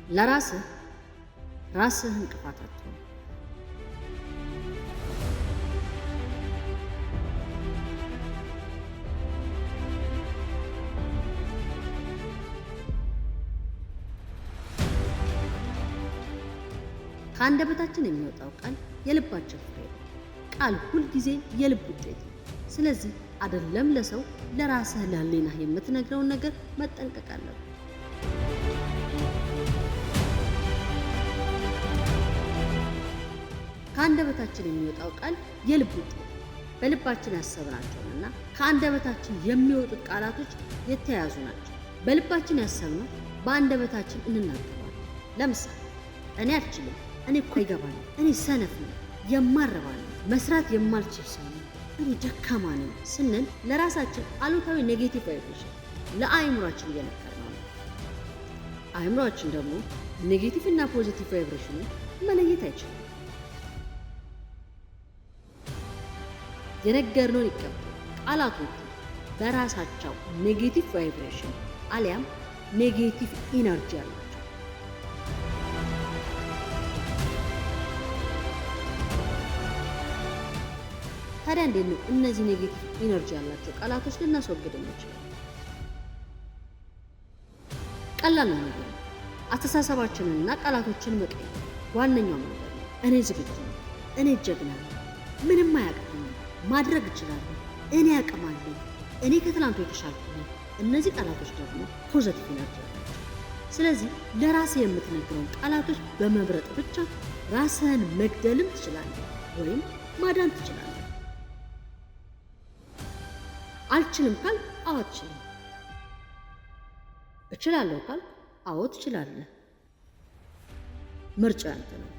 ለራስህ ራስህ እንቅፋት አትሁን። ከአንደበታችን የሚወጣው ቃል የልባችን ፍሬ ነው። ቃል ሁልጊዜ የልብ ውጤት ነው። ስለዚህ አይደለም ለሰው ለራስህ ለህሊናህ የምትነግረውን ነገር መጠንቀቅ አለብህ። ከአንደበታችን የሚወጣው ቃል የልብ ውጤት ነው። በልባችን ያሰብናቸውንና ከአንደበታችን የሚወጡት ቃላቶች የተያያዙ ናቸው። በልባችን ያሰብነው በአንደበታችን እንናገራለን። ለምሳሌ እኔ አልችልም፣ እኔ እኮ አይገባኝም፣ እኔ ሰነፍ ነኝ፣ የማረባ ነኝ፣ መስራት የማልችል ሰው ነኝ፣ እኔ ደካማ ነኝ ስንል ለራሳችን አሉታዊ ኔጌቲቭ ቫይብሬሽን ለአእምሯችን እየነገርነው ነው። አእምሯችን ደግሞ ኔጌቲቭ እና ፖዚቲቭ ቫይብሬሽንን መለየት አይችልም። የነገርነውን ይቀበል። ቃላቶቹ በራሳቸው ኔጌቲቭ ቫይብሬሽን አሊያም ኔጌቲቭ ኢነርጂ አላቸው። ታዲያ እንዴት ነው እነዚህ ኔጌቲቭ ኢነርጂ ያላቸው ቃላቶች ልናስወግድ እንችላለን? ቀላል ነው ነገር አስተሳሰባችንንና ቃላቶችን መቀየር ዋነኛው መንገድ ነው። እኔ ዝግጁ ነኝ፣ እኔ ጀግና ነኝ፣ ምንም አያቅተኝም፣ ማድረግ እችላለሁ፣ እኔ አቅም አለኝ፣ እኔ ከትላንቱ የተሻልኩ ነኝ። እነዚህ ቃላቶች ደግሞ ፖዚቲቭ ኢነርጂ አላቸው። ስለዚህ ለራስህ የምትነግረውን ቃላቶች በመምረጥ ብቻ ራስህን መግደልም ትችላለህ ወይም ማዳን ትችላለህ። አልችልም ካል አዎ አትችልም፣ እችላለሁ ካል አዎ ትችላለህ። ምርጫ ያንተ ነው።